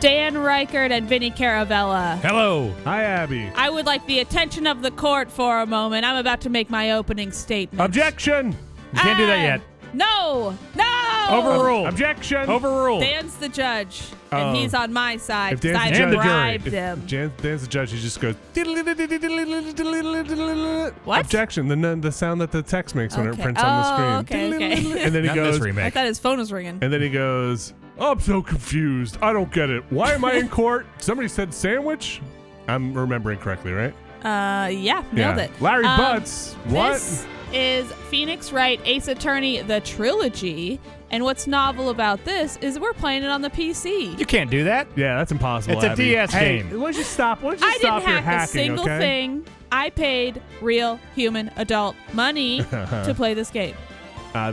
Dan Reichert and Vinny Caravella. Hello. Hi, Abby. I would like the attention of the court for a moment. I'm about to make my opening statement. Objection. You can't do that yet. No. Overruled. Objection. Overruled. Dan's the judge, and he's on my side. If Dan's I the judge- bribed him. Dan's the judge. He just goes. What? Objection. The sound that the text makes when it Okay. prints on the screen. Okay. And then he Not goes. this remake. I thought his phone was ringing. And then he goes. I'm so confused. I don't get it. Why am I in court? Somebody said sandwich. I'm remembering correctly, right? Yeah, nailed it. Larry Butts. What? This is Phoenix Wright, Ace Attorney, the Trilogy. And what's novel about this is we're playing it on the PC. You can't do that. Yeah, that's impossible. It's a Abby. DS hey, game. Why don't you stop? Why don't you I stop didn't your hack hacking, a single okay? thing. I paid real human adult money to play this game.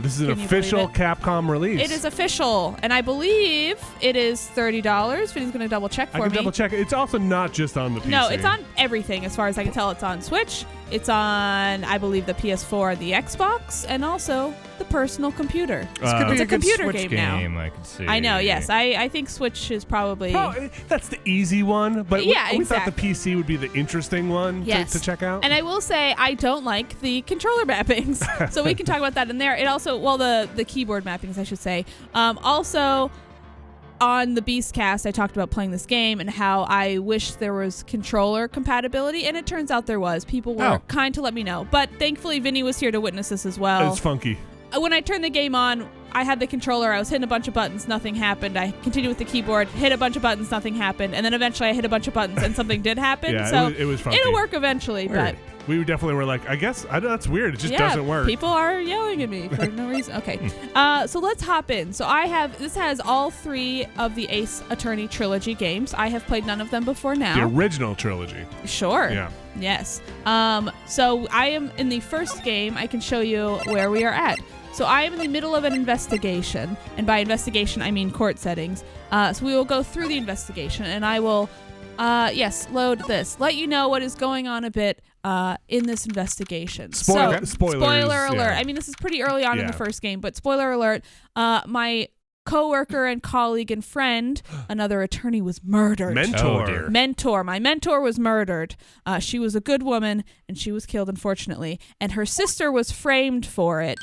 This is an Can you official believe it? Capcom release. It is official, and I believe it is $30. Vinny's going to double check for I can me. double check it. It's also not just on the PC. No, it's on everything as far as I can tell. It's on Switch. It's on, I believe, the PS4 and the Xbox, and also the personal computer. This could be it's a a good computer Switch game now. I could see. I know, yes. I think Switch is probably... That's the easy one, but Yeah, we thought the exactly. PC would be the interesting one to check out. And I will say I don't like the controller mappings, so we can talk about that in there. It also, well, the keyboard mappings, I should say. Also, on the Beastcast, I talked about playing this game and how I wish there was controller compatibility, and it turns out there was. People were kind to let me know, but thankfully Vinny was here to witness this as well. It's funky. When I turned the game on, I had the controller, I was hitting a bunch of buttons, nothing happened. I continued with the keyboard, hit a bunch of buttons, nothing happened. And then eventually I hit a bunch of buttons and something did happen. Yeah, so it was funky. it'll work eventually, Weird. but We definitely were like, I guess, that's weird. It just doesn't work. People are yelling at me for no reason. Okay, so let's hop in. So this has all 3 of the Ace Attorney Trilogy games. I have played none of them before now. The original trilogy. Sure. Yeah. Yes. So I am in the first game. I can show you where we are at. So I am in the middle of an investigation, and by investigation I mean court settings. So we will go through the investigation, and I will, load this. Let you know what is going on a bit in this investigation. Spoilers, Spoiler alert. yeah. I mean, this is pretty early on in the first game, but spoiler alert. My coworker and colleague and friend, another attorney, was murdered. Mentor. Oh, dear. Mentor. My mentor was murdered. She was a good woman, and she was killed, unfortunately. And her sister was framed for it.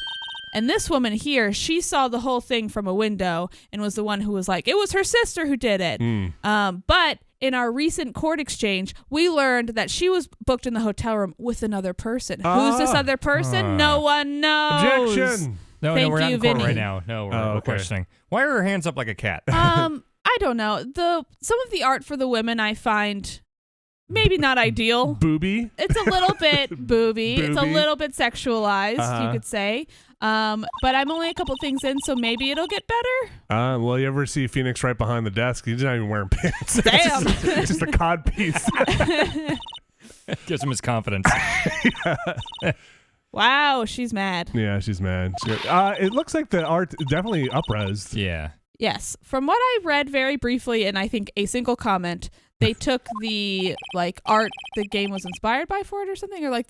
And this woman here, she saw the whole thing from a window and was the one who was like, it was her sister who did it. But in our recent court exchange, we learned that she was booked in the hotel room with another person. Who's this other person? No one knows. Objection. No, Thank we're not you, in court Vinny. right now. No, we're okay. questioning. Why are her hands up like a cat? I don't know. Some of the art for the women I find maybe not ideal. Booby. It's a little bit booby. It's a little bit sexualized, you could say. But I'm only a couple things in, so maybe it'll get better. Well, you ever see Phoenix right behind the desk? He's not even wearing pants. Damn. It's just a cod piece. Gives him his confidence. Wow, she's mad. Yeah, she's mad. It looks like the art definitely up-resed. Yeah. Yes. From what I read very briefly, and I think a single comment, they took the art the game was inspired by for it or something, or I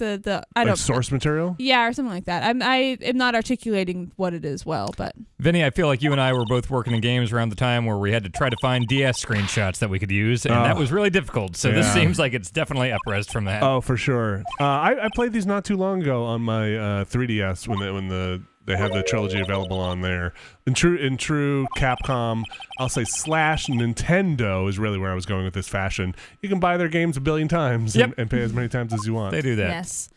don't source material. Yeah, or something like that. I am not articulating what it is well, but Vinny, I feel like you and I were both working in games around the time where we had to try to find DS screenshots that we could use, and that was really difficult. So this seems like it's definitely up-resed from that. Oh, for sure. I played these not too long ago on my 3DS when they have the trilogy available on there. In true Capcom, I'll say / Nintendo is really where I was going with this fashion. You can buy their games a billion times and pay as many times as you want. They do that. yes.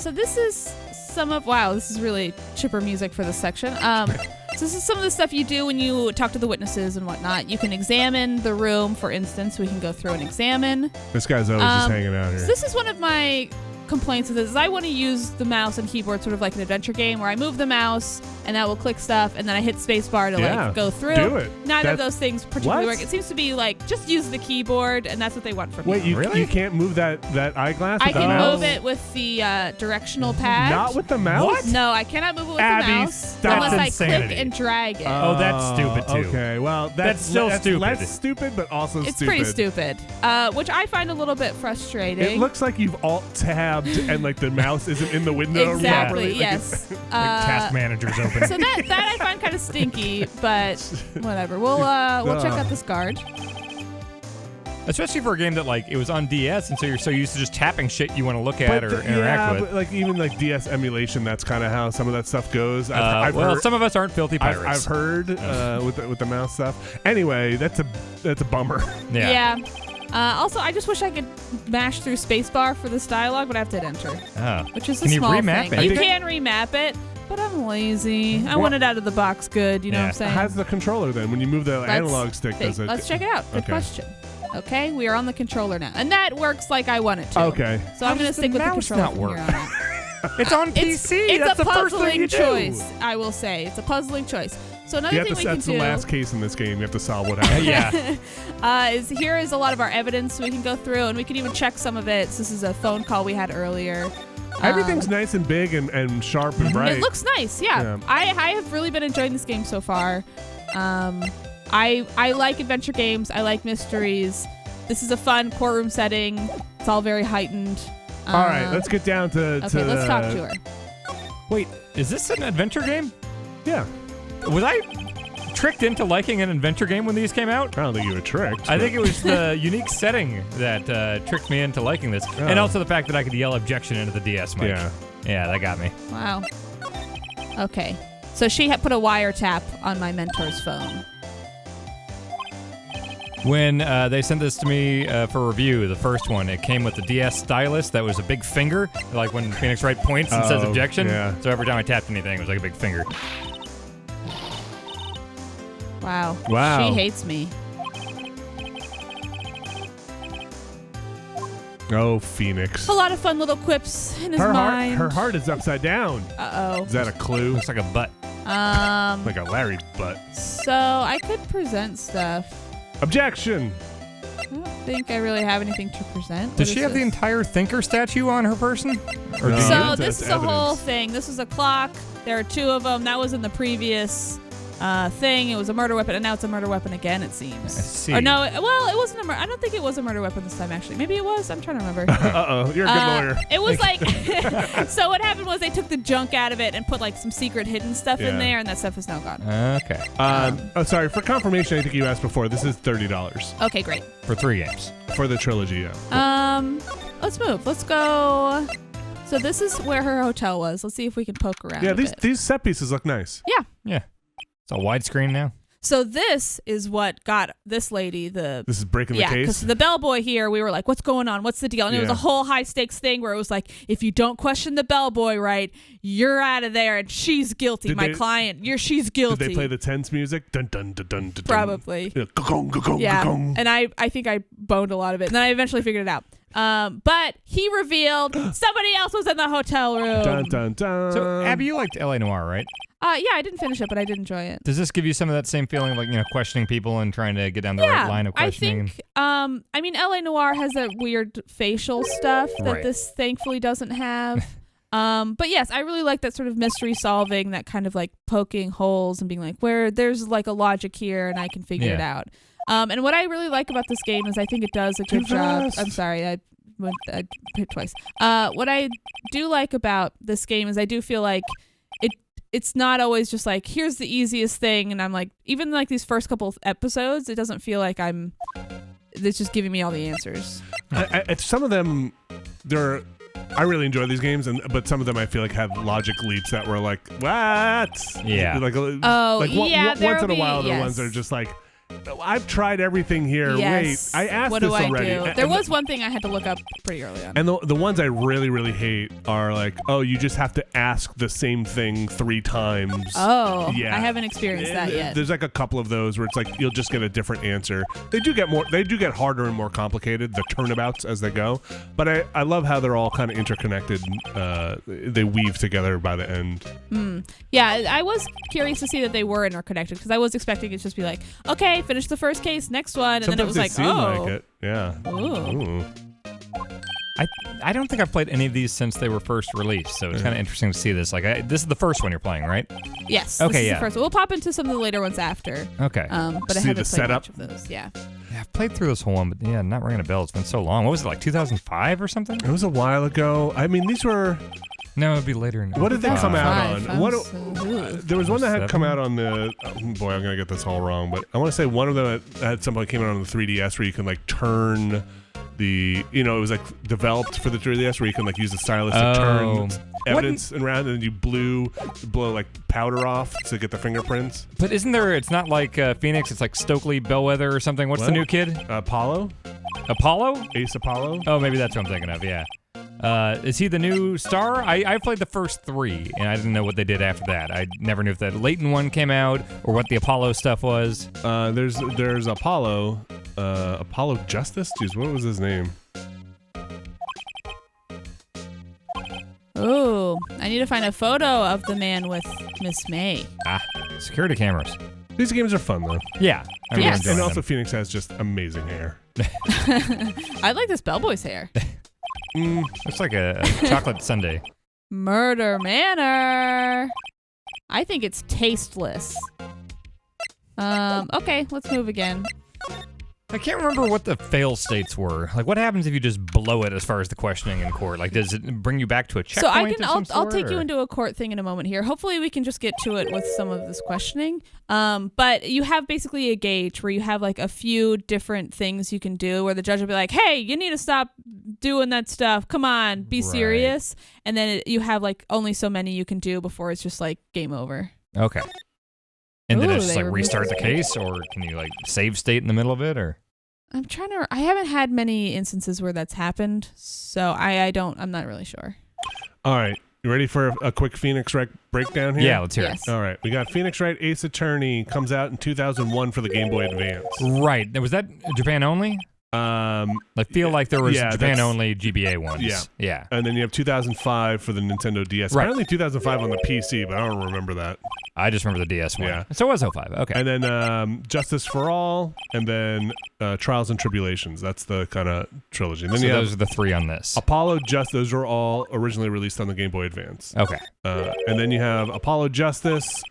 So this is this is really chipper music for this section. So this is some of the stuff you do when you talk to the witnesses and whatnot. You can examine the room, for instance. We can go through and examine. This guy's always just hanging out here. So this is one of my complaints with this is I want to use the mouse and keyboard sort of like an adventure game where I move the mouse and that will click stuff and then I hit spacebar to go through. Do it. Neither of those things particularly What? work. It seems to be like just use the keyboard and that's what they want from Wait, you. you can't move that eyeglass I with the can mouse? move it with the directional pad. Not with the mouse? What? No, I cannot move it with Abby, the mouse stop. unless I Insanity. click and drag it. Oh, that's stupid, too. Okay, well, That's still stupid. less stupid, but also it's stupid. pretty stupid, which I find a little bit frustrating. It looks like you've alt-tabbed and like the mouse isn't in the window exactly, properly. Like, yes. Task manager's open. So that I find kind of stinky, but whatever. We'll check out this guard. Especially for a game that like it was on DS, and so you're so used to just tapping shit you want to look at or interact with. But like even like DS emulation, that's kind of how some of that stuff goes. I've heard, some of us aren't filthy pirates. I've heard with the mouse stuff. Anyway, that's a bummer. Yeah. Also, I just wish I could mash through spacebar for this dialogue, but I have to hit enter, which is a small thing. You can remap it. But I'm lazy. I want it out of the box good, you know what I'm saying? How's the controller then? When you move the analog stick, does it? Let's check it out. Good question. Okay, we are on the controller now. And that works like I want it to. Okay. So I'm going to stick with the controller from here on out. It's on PC. It's That's a the first thing you choice, do. I will say. It's a puzzling choice. So another thing we can do... That's the last case in this game. You have to solve what happened. Here is a lot of our evidence we can go through, and we can even check some of it. So this is a phone call we had earlier. Everything's nice and big and sharp and bright. It looks nice, yeah. I have really been enjoying this game so far. I like adventure games. I like mysteries. This is a fun courtroom setting. It's all very heightened. All right, let's get down to... Okay, let's talk to her. Wait, is this an adventure game? Yeah. Was I tricked into liking an adventure game when these came out? I don't think you were tricked. I think it was the unique setting that tricked me into liking this. Oh. And also the fact that I could yell objection into the DS mic. Yeah, that got me. Wow. Okay. So she had put a wiretap on my mentor's phone. When they sent this to me for review, the first one, it came with the DS stylus that was a big finger, like when Phoenix Wright points and says objection. Yeah. So every time I tapped anything, it was like a big finger. Wow. She hates me. Oh, Phoenix. A lot of fun little quips in his mind. Her heart is upside down. Uh-oh. Is that a clue? Looks like a butt. Like a Larry butt. So I could present stuff. Objection. I don't think I really have anything to present. Does she have the entire thinker statue on her person? Or so this is a whole thing. This is a clock. There are two of them. That was in the previous thing. It was a murder weapon, and now it's a murder weapon again, it seems. I see. Or no, well, it wasn't a murder. I don't think it was a murder weapon this time, actually. Maybe it was. I'm trying to remember. Uh-oh. You're a good lawyer. It was like... So what happened was they took the junk out of it and put like some secret hidden stuff in there, and that stuff is now gone. Okay. Sorry. For confirmation, I think you asked before. This is $30. Okay, great. For 3 games. For the trilogy, yeah. Let's move. Let's go... So this is where her hotel was. Let's see if we can poke around a bit. These set pieces look nice. Yeah. It's all widescreen now. So this is what got this lady the... This is breaking the case? Yeah, because the bellboy here, we were like, what's going on? What's the deal? And it was a whole high-stakes thing where it was like, if you don't question the bellboy right, you're out of there, and she's guilty. She's guilty. Did they play the tense music? Dun, dun, dun, dun, dun, Probably. Yeah. And I think I boned a lot of it, and then I eventually figured it out. But he revealed somebody else was in the hotel room. Dun, dun, dun. So, Abby, you liked L.A. Noire, right? Yeah, I didn't finish it, but I did enjoy it. Does this give you some of that same feeling, like, questioning people and trying to get down the right line of questioning? I think, L.A. Noire has that weird facial stuff that this thankfully doesn't have. But yes, I really like that sort of mystery solving, that kind of like poking holes and being like, where there's like a logic here and I can figure it out. And what I really like about this game is I think it does a good job. I'm sorry, I hit twice. What I do like about this game is I do feel like it's not always just like, here's the easiest thing, and I'm like, even like these first couple of episodes, it doesn't feel like it's just giving me all the answers. Some of them, I really enjoy these games, but some of them I feel like have logic leaps that were like, what? Yeah. Once in a while, the ones that are just like, I've tried everything here. Yes. Wait, I asked what this do I already. Do? There was one thing I had to look up pretty early on. And the ones I really, really hate are like, oh, you just have to ask the same thing 3 times. Oh, yeah. I haven't experienced that yet. There's like a couple of those where it's like you'll just get a different answer. They do get harder and more complicated, the turnabouts as they go. But I love how they're all kind of interconnected. They weave together by the end. Yeah, I was curious to see that they were interconnected, because I was expecting it to just be like, okay, finish the first case, next one, and sometimes then it was like, like it. Yeah. Ooh. I don't think I've played any of these since they were first released, so it's kind of interesting to see this. Like, this is the first one you're playing, right? Yes. Okay, this is the first one. We'll pop into some of the later ones after. Okay. But I haven't played much of those. Yeah. Yeah, I've played through this whole one, but not ringing a bell. It's been so long. What was it, like 2005 or something? It was a while ago. I mean, these were No, it'd be later. What did they come out on? What? There was one that had come out on the. Boy, I'm gonna get this all wrong, but I want to say one of them had something that came out on the 3DS where you can like turn the. It was like developed for the 3DS where you can like use the stylus to turn evidence around, and then you blow like powder off to get the fingerprints. But isn't there? It's not like Phoenix. It's like Stokely Bellwether or something. What's the new kid? Apollo. Ace Apollo. Oh, maybe that's what I'm thinking of. Yeah. Is he the new star? I played the first 3, and I didn't know what they did after that. I never knew if that Leighton one came out or what the Apollo stuff was. There's Apollo. Apollo Justice? Jeez, what was his name? Oh, I need to find a photo of the man with Miss May. Security cameras. These games are fun, though. Yeah. Yes. And also Phoenix has just amazing hair. I like this bellboy's hair. Looks like a chocolate sundae. Murder Manor. I think it's tasteless. Okay, let's move again. I can't remember what the fail states were. Like, what happens if you just blow it as far as the questioning in court? Like, does it bring you back to a checkpoint? So I'll take you into a court thing in a moment here. Hopefully we can just get to it with some of this questioning. But you have basically a gauge where you have like a few different things you can do where the judge will be like, hey, you need to stop doing that stuff. Come on, be serious. And then you have like only so many you can do before it's just like game over. Okay. And then it's just like restart the case, or can you like save state in the middle of it, or? I haven't had many instances where that's happened, so I'm not really sure. All right. You ready for a quick Phoenix Wright breakdown here? Yeah, let's hear it. All right. We got Phoenix Wright Ace Attorney, comes out in 2001 for the Game Boy Advance. Right. Was that Japan only? I feel like there was Japan only GBA ones. Yeah. And then you have 2005 for the Nintendo DS. Right. Apparently 2005 on the PC, but I don't remember that. I just remember the DS one. Yeah. So it was 05. Okay. And then Justice for All, and then Trials and Tribulations. That's the kind of trilogy. And then so those are the 3 on this. Apollo Justice. Those are all originally released on the Game Boy Advance. Okay. And then you have Apollo Justice,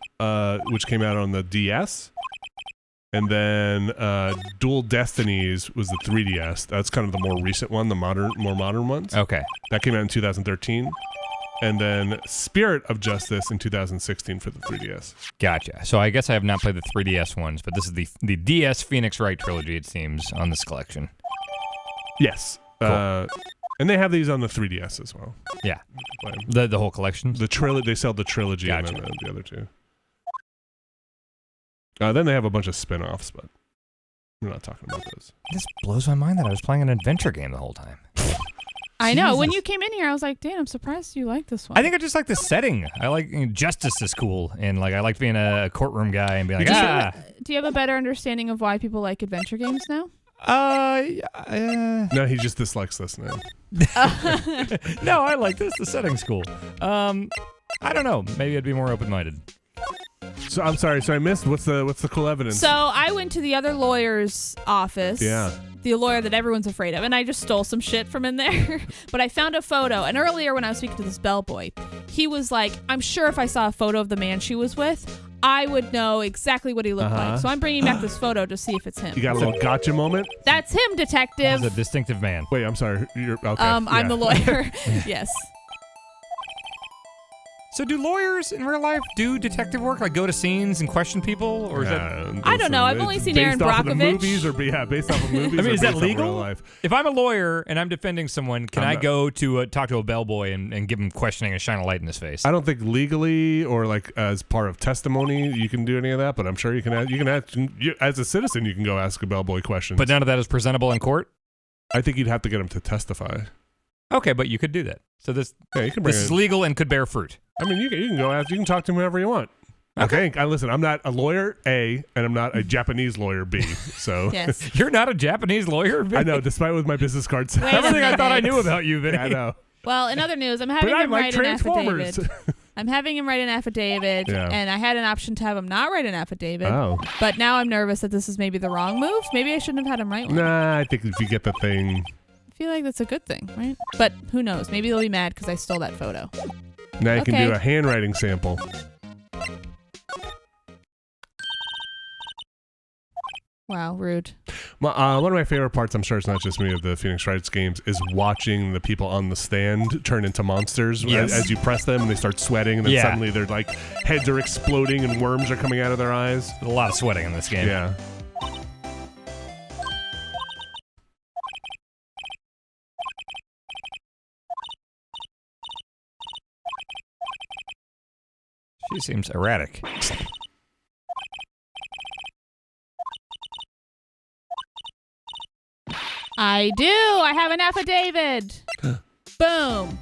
which came out on the DS. And then Dual Destinies was the 3DS. That's kind of the more recent one, the more modern ones. Okay. That came out in 2013. And then Spirit of Justice in 2016 for the 3DS. Gotcha. So I guess I have not played the 3DS ones, but this is the DS Phoenix Wright trilogy, it seems, on this collection. Yes. Cool. And they have these on the 3DS as well. Yeah. The whole collection? They sell the trilogy and then the other 2. Then they have a bunch of spin-offs, but we're not talking about those. This blows my mind that I was playing an adventure game the whole time. I know. When you came in here, I was like, Dan, I'm surprised you like this one. I think I just like the setting. I like justice is cool, and like I like being a courtroom guy and being like, Do you have a better understanding of why people like adventure games now? No, he just dislikes this now. No, I like this. The setting's cool. I don't know. Maybe I'd be more open-minded. So I'm sorry. So I missed. What's the cool evidence? So I went to the other lawyer's office. Yeah. The lawyer that everyone's afraid of, and I just stole some shit from in there. But I found a photo, and earlier when I was speaking to this bellboy, he was like, I'm sure if I saw a photo of the man she was with, I would know exactly what he looked like. So I'm bringing back this photo to see if it's him. You got a little gotcha moment? That's him, detective. He's a distinctive man. Wait, I'm sorry. You're okay. I'm the lawyer. Yes. So do lawyers in real life do detective work, like go to scenes and question people, or is that? I don't know. I've only seen Aaron Brockovich. Based off of movies. I mean, is that legal? Real life? If I'm a lawyer and I'm defending someone, can I go to talk to a bellboy and give him questioning and shine a light in his face? I don't think legally or like as part of testimony you can do any of that, but I'm sure you can. As a citizen, you can go ask a bellboy questions. But none of that is presentable in court. I think you'd have to get him to testify. Okay, but you could do that. So this is legal and could bear fruit. I mean, you can go ask. You can talk to him whoever you want. Okay. Listen, I'm not a lawyer, A, and I'm not a Japanese lawyer, B. So yes. You're not a Japanese lawyer, Vinny? I know, despite what my business card says. Everything I thought I knew about you, Vinny. Yeah, I know. Well, in other news, I'm having him write an affidavit. I'm having him write an affidavit, and I had an option to have him not write an affidavit. Oh. But now I'm nervous that this is maybe the wrong move. Maybe I shouldn't have had him write one. Nah, I think if you get the thing. I feel like that's a good thing, right? But who knows? Maybe they'll be mad because I stole that photo. Now you can do a handwriting sample. Wow, rude. One of my favorite parts, I'm sure it's not just me, of the Phoenix Wright games is watching the people on the stand turn into monsters as you press them and they start sweating and then suddenly their like heads are exploding and worms are coming out of their eyes. A lot of sweating in this game. Yeah. She seems erratic. I do. I have an affidavit. Boom.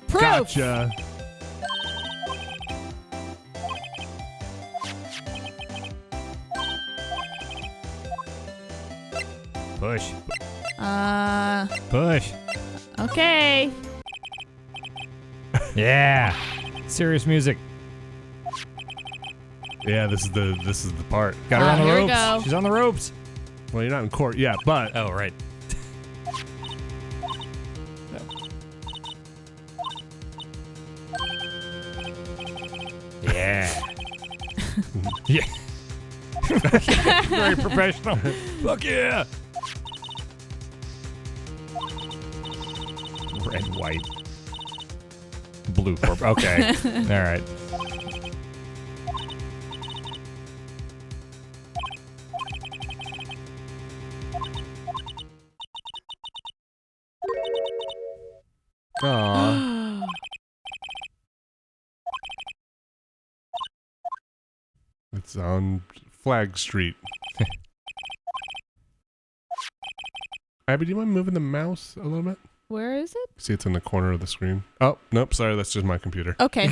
Proof. Gotcha. Push. Push. Okay. Yeah. Serious music. Yeah, this is the part. Got her on the here we ropes. go. She's on the ropes. Well, you're not in court yet, but Oh, right. Yeah. Yeah. Very professional. Fuck yeah. Red, white, blue corp. Okay. All right. Aww. It's on Flag Street. Abby, do you mind moving the mouse a little bit? Where is it? See, it's in the corner of the screen. Oh, nope, sorry, that's just my computer. Okay.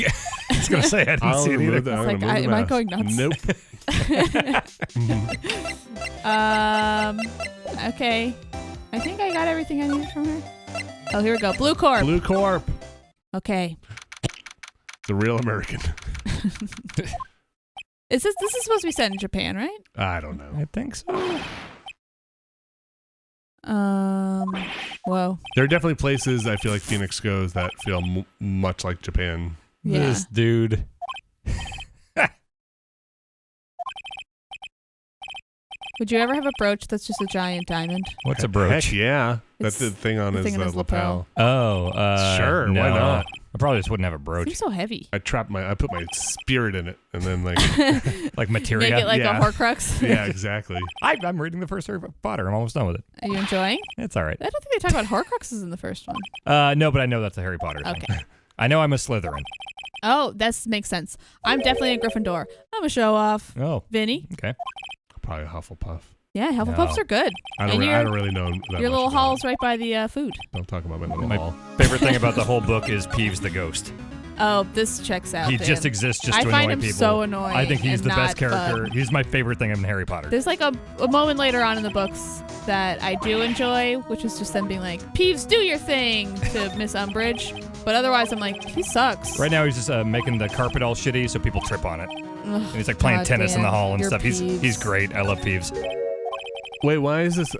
I was gonna say I didn't see it either. I'm gonna move the am I mouse. going nuts? Nope. Okay. I think I got everything I needed from her. Oh, here we go. Blue Corp. Blue Corp. Okay. The real American. This is supposed to be set in Japan, right? I don't know. I think so. Whoa. There are definitely places I feel like Phoenix goes that feel much like Japan. Yeah. This dude. Would you ever have a brooch that's just a giant diamond? What's a brooch? Heck yeah. That's It's the thing on the his thing on his lapel. Oh, Sure, no. why not? I probably just wouldn't have a brooch. Seems so heavy. I put my spirit in it and then like Like materia. Make it like Yeah. a Horcrux. yeah, exactly. I'm reading the first Harry Potter. I'm almost done with it. Are you enjoying? It's all right. I don't think they talk about Horcruxes in the first one. No, but I know that's a Harry Potter thing. Okay. I know I'm a Slytherin. Oh, that makes sense. I'm definitely a Gryffindor. I'm a show off. Oh, Vinny. okay. Probably a Hufflepuff. Yeah, Hufflepuffs No. are good. I And don't really know that Your much little about hall's it. right by the food. Don't talk about my little My hall. favorite thing about the whole book is Peeves the Ghost. Oh, this checks out. He then. just exists just I to find annoy him people. so annoying. I think he's and the best not character. fun. He's my favorite thing in Harry Potter. There's like a moment later on in the books that I do enjoy, which is just them being like, Peeves, do your thing to Miss Umbridge. But otherwise, I'm like, he sucks. Right now, he's just making the carpet all shitty so people trip on it. Ugh, And he's like playing God tennis in the damn, hall and you're stuff. Peeves. He's great. I love Peeves. Wait, why is this?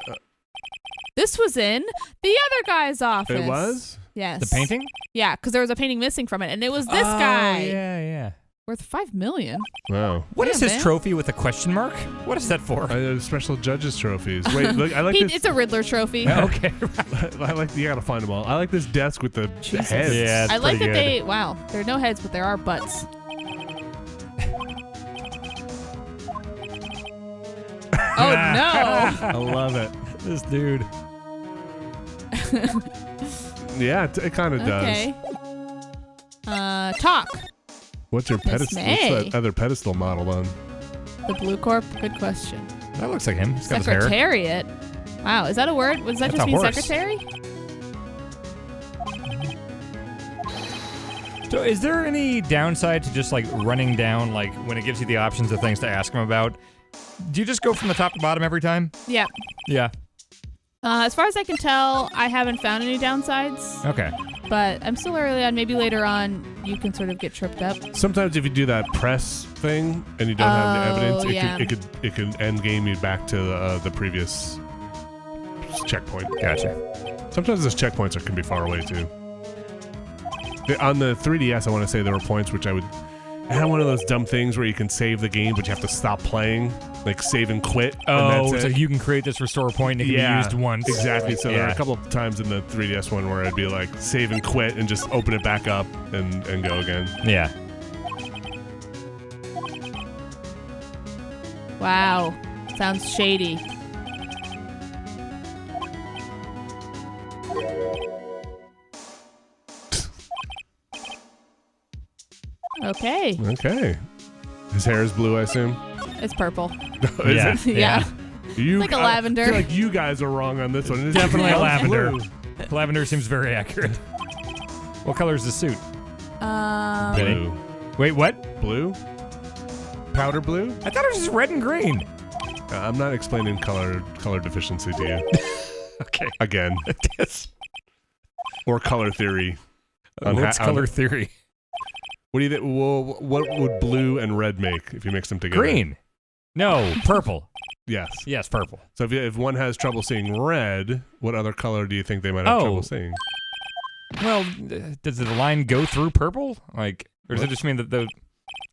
This was in the other guy's office. It was? Yes. The painting? Yeah, because there was a painting missing from it, and it was this guy. Yeah. Worth $5 million. Wow. What is Damn, his man. trophy with a question mark? What is that for? Special judges trophies. Wait, look, I like this. It's a Riddler trophy. Okay. I like. You gotta find them all. I like this desk with the Jesus. heads. Yeah, it's I like that pretty good. wow, there are no heads, but there are butts. Oh, no. I love it. This dude. Yeah, it kind of does. Okay. Talk. What's your pedestal? May. What's that other pedestal model on? The Blue Corp. Good question. That looks like him. He's got his hair. Secretariat. Wow, is that a word? Does that That's just a mean horse. secretary? So is there any downside to just like running down, like when it gives you the options of things to ask him about? Do you just go from the top to bottom every time? Yeah. Yeah. As far as I can tell, I haven't found any downsides, Okay. but I'm still early on. Maybe later on you can sort of get tripped up. Sometimes if you do that press thing and you don't have the evidence, yeah. it could end game you back to the previous checkpoint. Gotcha. Sometimes those checkpoints can be far away too. On the 3DS, I want to say there were points which I would I had one of those dumb things where you can save the game, but you have to stop playing, like save and quit. Oh, and that's so it. you can create this restore point and it can be used once. Exactly. So there are a couple of times in the 3DS one where I'd be like save and quit and just open it back up and go again. Yeah. Wow. Sounds shady. Okay. Okay. His hair is blue, I assume. It's purple. Is Yeah. it? Yeah. You, It's like a lavender. I feel like you guys are wrong on this one. It's Definitely blue. lavender. Blue. Lavender seems very accurate. What color is the suit? Benny? Blue. Wait, what? Blue? Powder blue? I thought it was just red and green. I'm not explaining color deficiency to you. Okay. Again. Or color theory. What's color theory? What do you think? Well, what would blue and red make if you mix them together? Green. No, purple. Yes. Yes, purple. So if one has trouble seeing red, what other color do you think they might have trouble seeing? Well, does the line go through purple? Like, or does it just mean that the...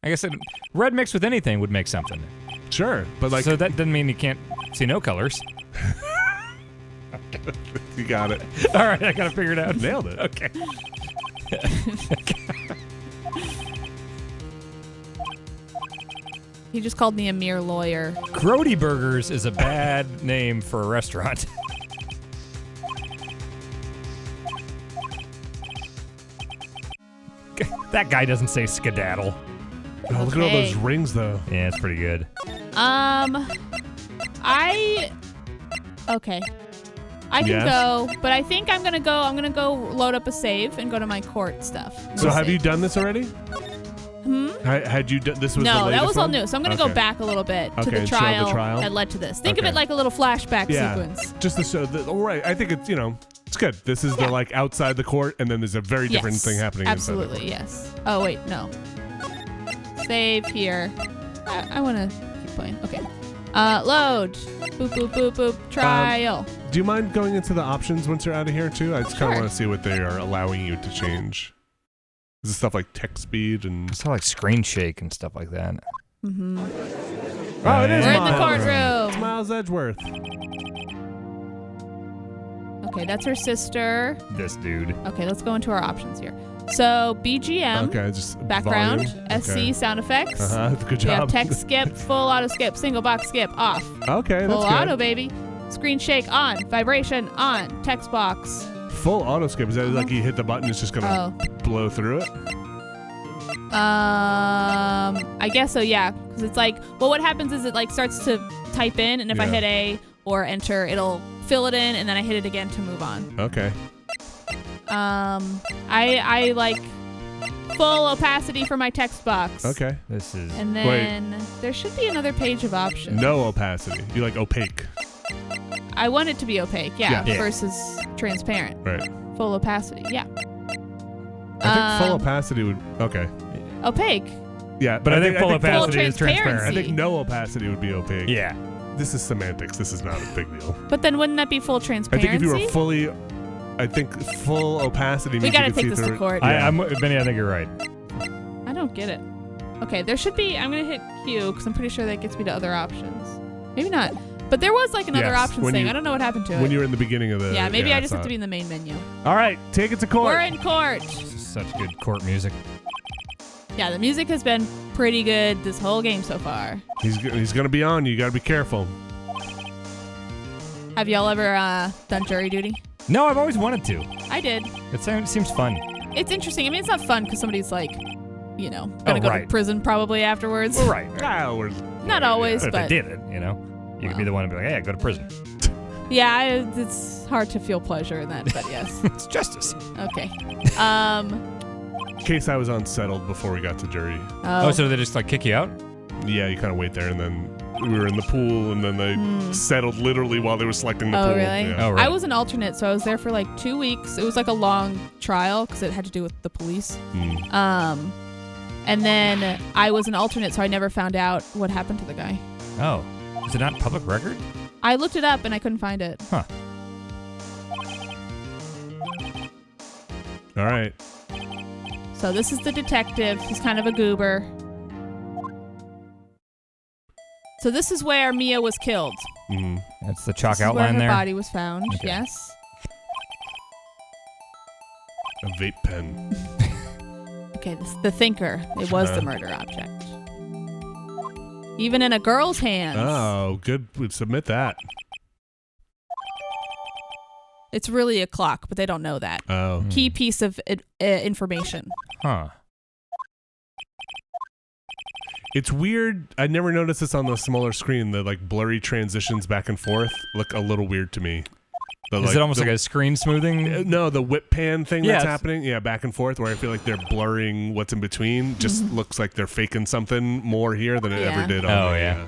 I guess red mixed with anything would make something. Sure, but like... So that doesn't mean you can't see no colors. You got it. All right, I got to figure it out. Nailed it. Okay. He just called me a mere lawyer. Grody Burgers is a bad name for a restaurant. That guy doesn't say skedaddle. Oh, look at all those rings, though. Yeah, it's pretty good. Okay. I can go, but I think I'm gonna go load up a save and go to my court stuff. So have you done this already? Had you done this? Was no, the that latest was all one? new. So I'm gonna go back a little bit to the and show the trial that led to this. Think of Okay. it like a little flashback sequence. Just to show that. All right, I think it's it's good. This is the like outside the court, and then there's a very different thing happening. Absolutely, yes. Oh wait, no. Save here. I want to keep playing. Okay. Load. Boop boop boop boop. Trial. Do you mind going into the options once you're out of here too? I just kind of Sure. want to see what they are allowing you to change. Is this stuff like text speed and It's like screen shake and stuff like that. Mm-hmm. Oh, it is We're in the Miles. courtroom. It's Miles Edgeworth. Okay, that's her sister. This dude. Okay, let's go into our options here. So BGM, Okay, just background, volume. SC Okay. sound effects. Good We have job. text skip, full auto skip, single box skip, off. Okay, Full that's auto, good. baby. Screen shake on, vibration on, text box. Full auto skip. Is that like you hit the button, it's just gonna blow through it? I guess so, yeah. Because it's like, well, what happens is it like starts to type in, and if I hit A or enter, it'll fill it in, and then I hit it again to move on. Okay. I like full opacity for my text box. Okay. This is... And then there should be another page of options. No opacity. You like opaque. I want it to be opaque, Yeah. versus transparent. Right. Full opacity, yeah. I think full opacity would... Okay. Opaque. Yeah, But I think full opacity full is transparent. I think no opacity would be opaque. Yeah. This is semantics. This is not a big deal. But then wouldn't that be full I transparency? think if you were fully... I think full opacity means we gotta you can take see this through to it. court. Yeah. Benny, I think you're right. I don't get it. Okay, there should be... I'm going to hit Q because I'm pretty sure that gets me to other options. Maybe not. But there was like another options when thing. you- I don't know what happened to it. When you were in the beginning of the... Yeah, maybe I just saw have to it. be in the main menu. All right, take it to court. We're in court. This is such good court music. Yeah, the music has been pretty good this whole game so far. He's going to be on. You got to be careful. Have y'all ever done jury duty? No, I've always wanted to. I did. It seems fun. It's interesting. I mean, it's not fun because somebody's like, gonna Oh, go right. to prison probably afterwards. Well, right. Ah, we're- Not always, But if but they did it, you could be the one to be like, hey, go to prison. yeah, it's hard to feel pleasure in that. But yes. It's justice. Okay. In case I was unsettled before we got to jury. Oh, so they just like kick you out? Yeah, you kind of wait there, and then we were in the pool, and then they settled literally while they were selecting the pool. Oh, really? Yeah. Oh, right. I was an alternate, so I was there for like 2 weeks. It was like a long trial because it had to do with the police. And then I was an alternate, so I never found out what happened to the guy. Oh. Is it not public record? I looked it up and I couldn't find it. Huh. All right. So this is the detective. He's kind of a goober. So this is where Mia was killed. That's the chalk This is outline where her there. body was found. Okay. Yes. A vape pen. Okay, the thinker. It was the murder object. Even in a girl's hands. Oh, good. We'd submit that. It's really a clock, but they don't know that. Oh. Key piece of information. Huh. It's weird. I never noticed this on the smaller screen. The like blurry transitions back and forth look a little weird to me. Is it almost like a screen smoothing? No, the whip pan thing that's Yes. happening. Yeah, back and forth where I feel like they're blurring what's in between. Just looks like they're faking something more here than it ever did on Oh, the, yeah.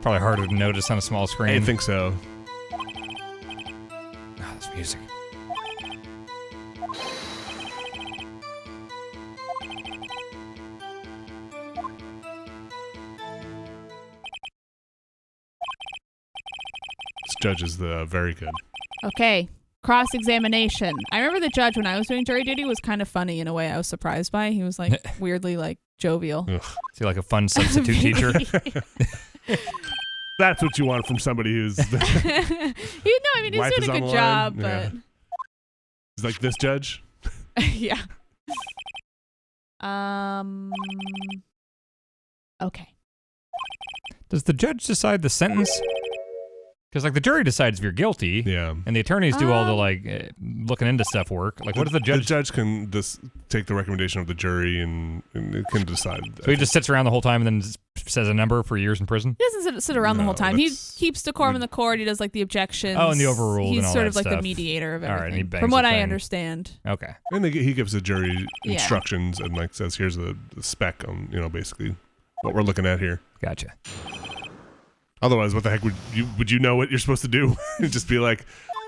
Probably harder to notice on a small screen. I think so. Oh, that's music. This judge is very good. Okay. Cross-examination. I remember the judge when I was doing jury duty was kind of funny in a way I was surprised by. He was like weirdly like jovial. Ugh. Is he like a fun substitute teacher? That's what you want from somebody who's He's doing Wife a is on good the job, line. but He's like this judge. yeah. Okay. Does the judge decide the sentence? Because like the jury decides if you're guilty, Yeah. and the attorneys do all the like looking into stuff work. Like, what does the judge? The judge can take the recommendation of the jury and it can decide. So he just sits around the whole time and then says a number for years in prison. He doesn't sit around the No, whole time. He that's- keeps decorum in the court. He does like the objections. Oh, and the overruled He's and all sort that of like the stuff. mediator of All right, everything. and he bangs From what the I thing. understand. Okay. And he gives the jury Yeah. instructions and like says, here's the spec on basically what we're looking at here. Gotcha. Otherwise, what the heck would you know what you're supposed to do? Just be like,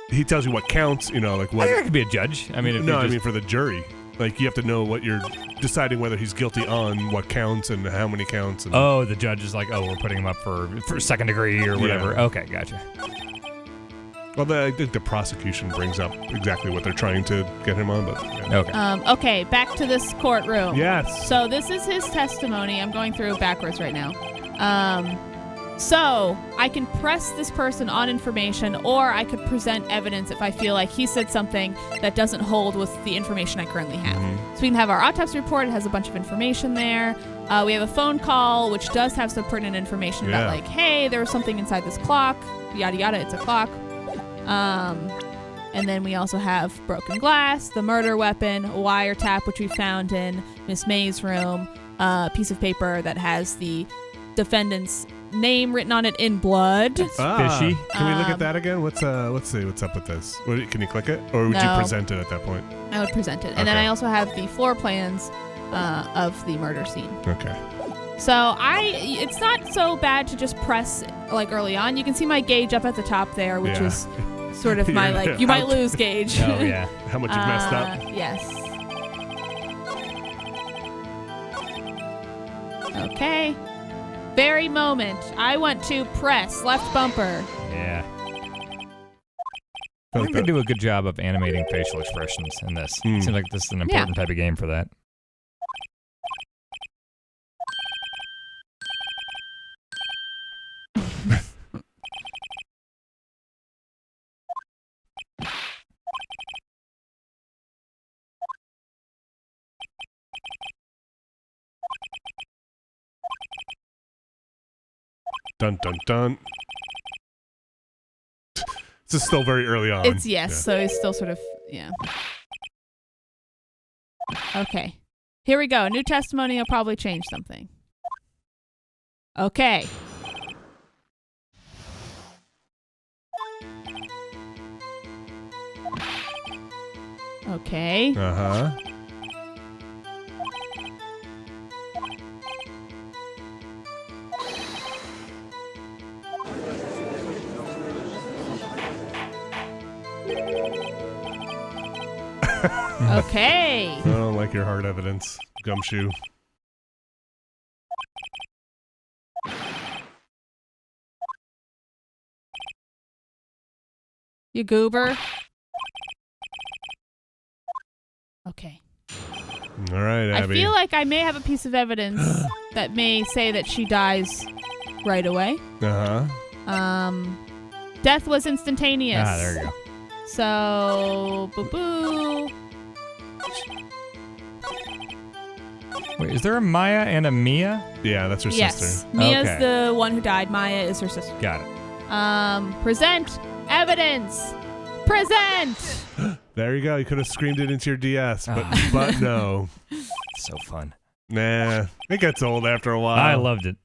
he tells you what counts, like I what. think I could be a judge. I mean, if No, you I just, mean for the jury, like you have to know what you're deciding whether he's guilty on, what counts and how many counts. And, the judge is like, we're putting him up for second degree or whatever. Yeah. Okay, gotcha. Well, I think the prosecution brings up exactly what they're trying to get him on, but yeah. Okay. Okay, back to this courtroom. Yes. So this is his testimony. I'm going through it backwards right now. So I can press this person on information, or I could present evidence if I feel like he said something that doesn't hold with the information I currently have. So we can have our autopsy report. It has a bunch of information there. We have a phone call, which does have some pertinent information about like, hey, there was something inside this clock, yada, yada, it's a clock. And then we also have broken glass, the murder weapon, a wiretap, which we found in Miss May's room, a piece of paper that has the defendant's name written on it in blood. Fishy. Can we look at that again? Let's see what's up with this. Can you click it, or would you No. present it at that point? I would present it. And then Okay. I also have the floor plans of the murder scene. Okay. So it's not so bad to just press like early on. You can see my gauge up at the top there, which Yeah. is sort of my like, you might lose gauge. Oh yeah. How much you've messed up? Yes. Okay. Very moment. I want to press left bumper. Yeah. I think they do a good job of animating facial expressions in this. It seems like this is an important type of game for that. Dun dun dun. This is still very early on. It's Yeah. so it's still sort of Okay. Here we go. New testimony will probably change something. Okay. Okay. Uh-huh. Okay. I don't like your hard evidence, gumshoe. You goober. Okay. All right, I Abby. feel like I may have a piece of evidence that may say that she dies right away. Death was instantaneous. Ah, there you go. So, boo-boo. Wait, is there a Maya and a Mia? Yeah, that's her sister. Mia's Okay. the one who died. Maya is her sister. Got it. Present evidence. Present. There you go. You could have screamed it into your DS, but no. So fun. Nah, it gets old after a while. I loved it.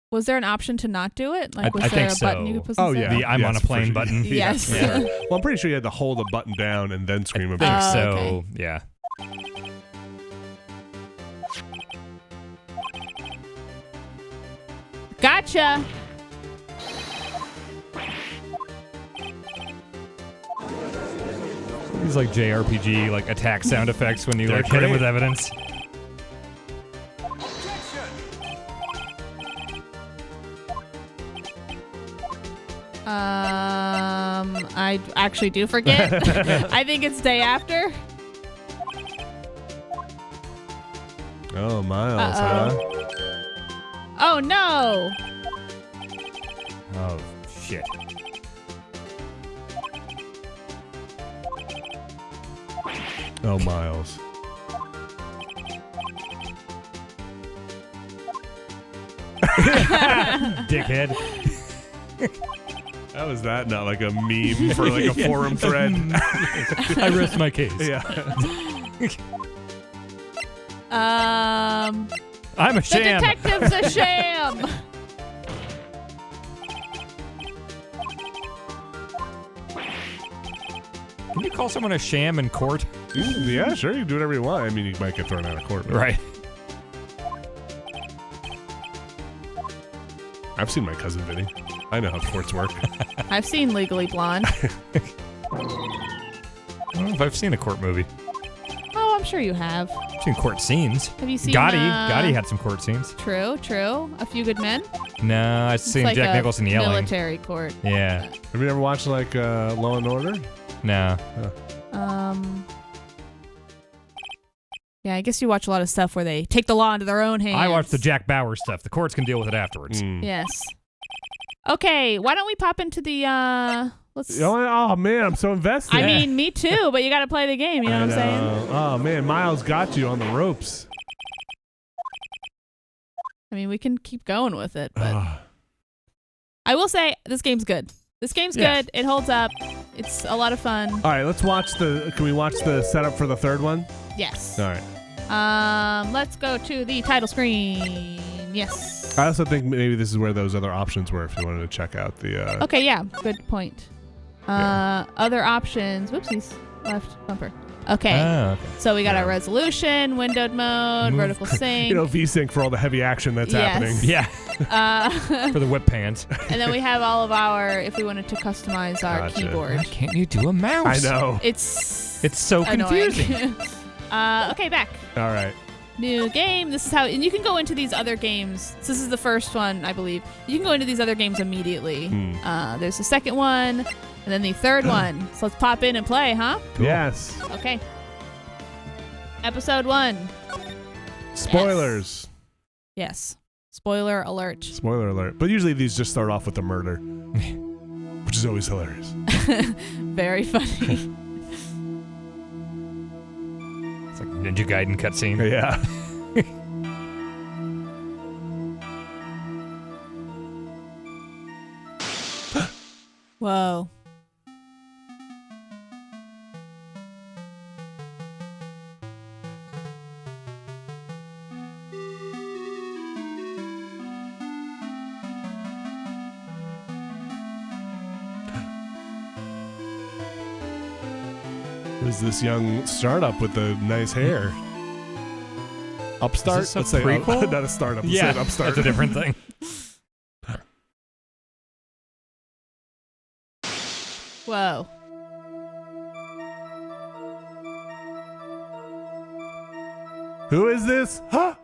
Was there an option to not do it? Like, was I there think a button so. you could push? Oh, yeah. The I'm on a for plane sure. button. Yes. Yeah. Well, I'm pretty sure you had to hold a button down and then scream I about think it. so. okay. Yeah. Gotcha. These like JRPG like attack sound effects when you They're like hit him great. with evidence. I actually do forget. I think it's day after. Oh, Miles, huh? Oh no! Oh shit. Oh, Miles. Dickhead. How is that not like a meme for like a forum thread? I rest my case. Yeah. I'm a The sham. detective's a sham. Can you call someone a sham in court? Yeah, sure. You can do whatever you want. I mean, you might get thrown out of court. But Right. I've seen My Cousin Vinny. I know how courts work. I've seen Legally Blonde. I don't know if I've seen a court movie. Oh, I'm sure you have. I've seen court scenes. Have you seen Gotti had some court scenes. True. A Few Good Men. No, I've seen It's like Jack a Nicholson yelling. military court. Yeah. Have you ever watched like Law and Order? No. Yeah, I guess you watch a lot of stuff where they take the law into their own hands. I watched the Jack Bauer stuff. The courts can deal with it afterwards. Yes. Okay, why don't we pop into the let's Oh man, I'm so invested. I mean, me too, but you got to play the game, you know what I'm saying? Oh man, Miles got you on the ropes. I mean, we can keep going with it, but I will say this game's good. This game's Yeah. good. It holds up. It's a lot of fun. All right, let's watch the. Can we watch the setup for the third one? Yes. All right. Let's go to the title screen. Yes. I also think maybe this is where those other options were if you wanted to check out the. Okay, yeah, good point. Other options. Whoopsies. Left bumper. Okay. Oh, okay. So we got our resolution, windowed mode, vertical sync. You know, VSync for all the heavy action that's happening. Yeah. For the whip pans. And then we have all of our, if we wanted to customize our Gotcha. keyboard. Why can't you do a mouse? I know. It's so annoying. confusing. Okay, back. All right. New game. This is how, and you can go into these other games. So this is the first one, I believe. You can go into these other games immediately. There's the second one, and then the third one. So let's pop in and play, huh? Cool. Yes. Okay. Episode 1. Spoilers. Yes. Spoiler alert. Spoiler alert. But usually these just start off with a murder, which is always hilarious. Very funny. It's like Ninja Gaiden cutscene. Yeah. Whoa. Who's this young startup with the nice hair? Upstart? Is this a Let's say prequel? not a startup. Let's Yeah, say an upstart. that's a different thing. Whoa. Who is this? Huh?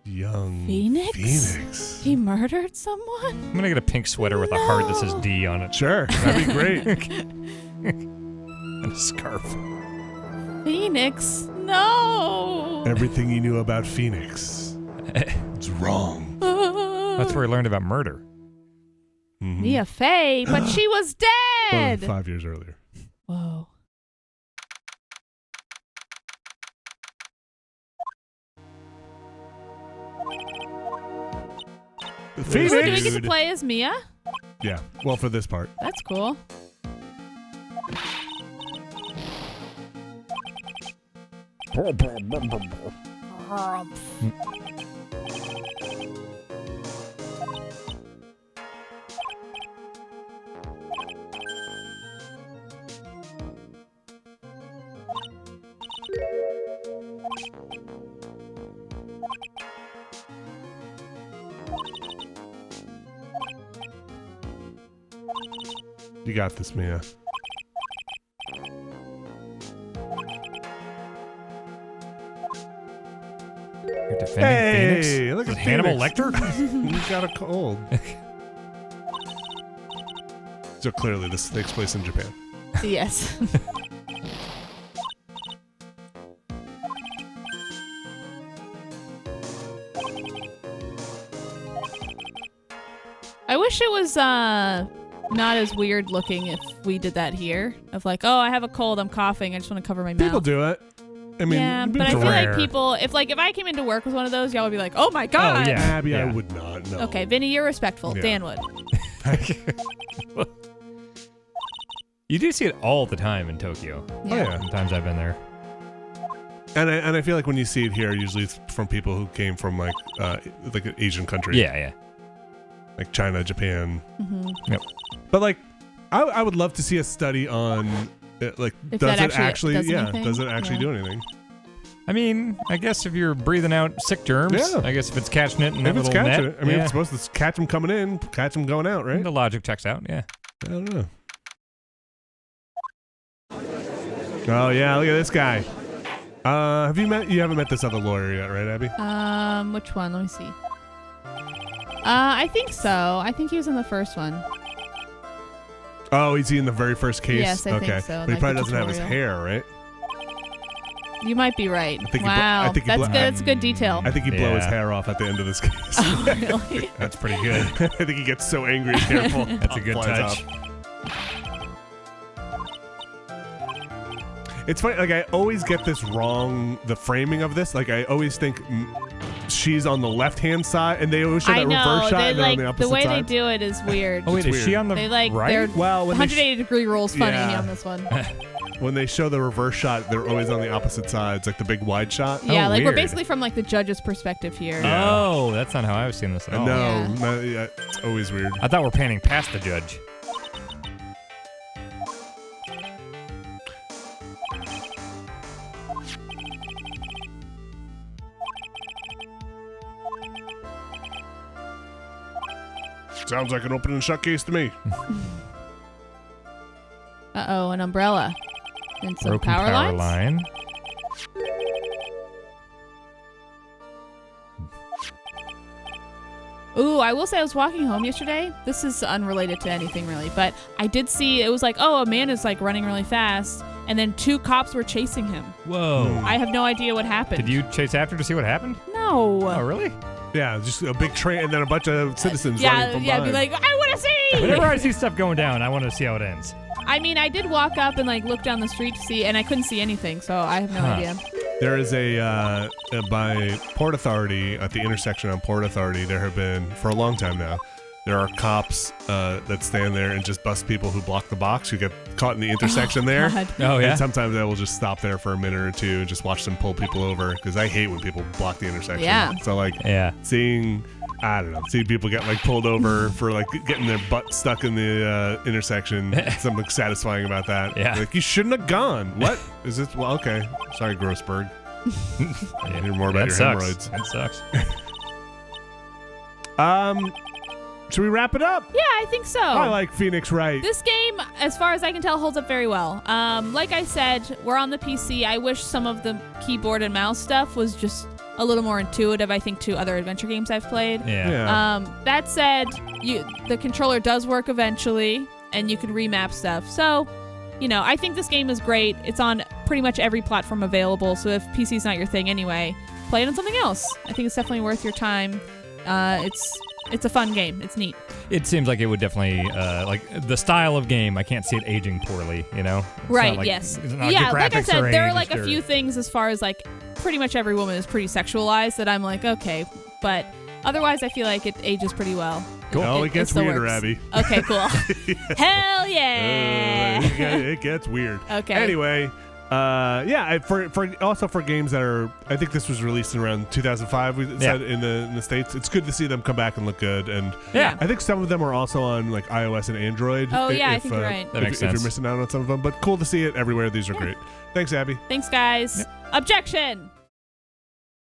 Young Phoenix? Phoenix. He murdered someone? I'm gonna get a pink sweater with a heart that says D on it. Sure, that'd be great. And a scarf. Phoenix? No. Everything you knew about Phoenix. It's wrong. That's where he learned about murder. Mm-hmm. Mia Fey, but she was dead. 5 years earlier. Whoa. Phoenix. Ooh, do we get to play as Mia? Yeah. Well, for this part. That's cool. You got this, Mia. You're defending Phoenix? Look at Hannibal Phoenix. Lecter? He's got a cold. So clearly this takes place in Japan. Yes. I wish it was not as weird looking if we did that here. Of like, oh, I have a cold, I'm coughing, I just want to cover my mouth. People do it. I mean, yeah, but I feel like people, if I came into work with one of those, y'all would be like, oh my god. Oh, yeah. Abby, Yeah. I would not. No. Okay, Vinny, you're respectful. Yeah. Dan would. You do see it all the time in Tokyo. Oh yeah. Sometimes I've been there. And I feel like when you see it here, usually it's from people who came from like an Asian country. Yeah, yeah. Like China, Japan. Mm-hmm. Yep. But like, I would love to see a study on like, If does that it actually does anything? does it actually do anything? I mean, I guess if you're breathing out sick germs, Yeah. I guess if it's catching it in that If it's little catching net, it, I mean, yeah. it's supposed to catch them coming in, catch them going out, right? The logic checks out, yeah. I don't know. Oh yeah, look at this guy. You haven't met this other lawyer yet, right, Abby? Which one? Let me see. I think so. I think he was in the first one. Oh, is he in the very first case? Yes, I think okay. so, But he like probably the doesn't have his tutorial. hair, right? You might be right. I think Wow, he that's good. That's good detail. I think he blow his Yeah. hair off at the end of this case. Oh, really? That's pretty good. I think he gets so angry and careful. That's a good Flies touch. off. It's funny, like I always get this wrong, the framing of this. Like I always think she's on the left-hand side, and they always show that I know. reverse shot, They and they're on like the opposite the way side. they do it is weird. Oh, wait, It's is she weird. on the They like right? their Well, when they 180-degree rule's funny Yeah. on this one. When they show the reverse shot, they're always on the opposite sides, like the big wide shot. Yeah, like we're weird. basically from like the judge's perspective here. Yeah. Oh, that's not how I was seeing this at all. No, Yeah. it's always weird. I thought we're panning past the judge. Sounds like an open and shut case to me. Uh-oh, an umbrella. And some Broken power lines? line. Ooh, I will say I was walking home yesterday. This is unrelated to anything really, but I did see, it was like, oh, a man is like running really fast, and then 2 cops were chasing him. Whoa. I have no idea what happened. Did you chase after to see what happened? No. Oh, really? Yeah, just a big train, and then a bunch of citizens running from yeah, behind. be like, I want to see! Whenever I see stuff going down, I want to see how it ends. I mean, I did walk up and like look down the street to see, and I couldn't see anything, so I have no idea. There is by Port Authority, at the intersection on Port Authority, there have been, for a long time now, there are cops that stand there and just bust people who block the box, who get caught in the intersection there. God. Oh, yeah? And sometimes I will just stop there for a minute or two and just watch them pull people over, because I hate when people block the intersection. Yeah. So, like, Yeah. seeing people get, like, pulled over for, like, getting their butt stuck in the intersection, something satisfying about that. Yeah. Like, you shouldn't have gone. What? Is this? Well, okay. Sorry, Grossberg. Yeah. Hear more about That your sucks. hemorrhoids. That sucks. Should we wrap it up? Yeah, I think so. I like Phoenix Wright. This game, as far as I can tell, holds up very well. Like I said, we're on the PC. I wish some of the keyboard and mouse stuff was just a little more intuitive, I think, to other adventure games I've played. Yeah. That said, the controller does work eventually, and you can remap stuff. So, I think this game is great. It's on pretty much every platform available. So if PC's not your thing anyway, play it on something else. I think it's definitely worth your time. It's a fun game. It's neat. It seems like it would definitely like the style of game. I can't see it aging poorly. You know? Right. Like, yes. Yeah. Like I said, there are like a few things as far as like pretty much every woman is pretty sexualized that I'm like, okay, but otherwise I feel like it ages pretty well. Cool. It gets weirder, Abby. Okay, cool. Hell yeah. It gets weird. Okay. Anyway, for games that are, I think this was released in around 2005. We said in the States. It's good to see them come back and look good. And I think some of them are also on like iOS and Android. Oh yeah, I think you're right. That makes sense. If you're missing out on some of them, but cool to see it everywhere. These are great. Thanks, Abby. Thanks, guys. Objection.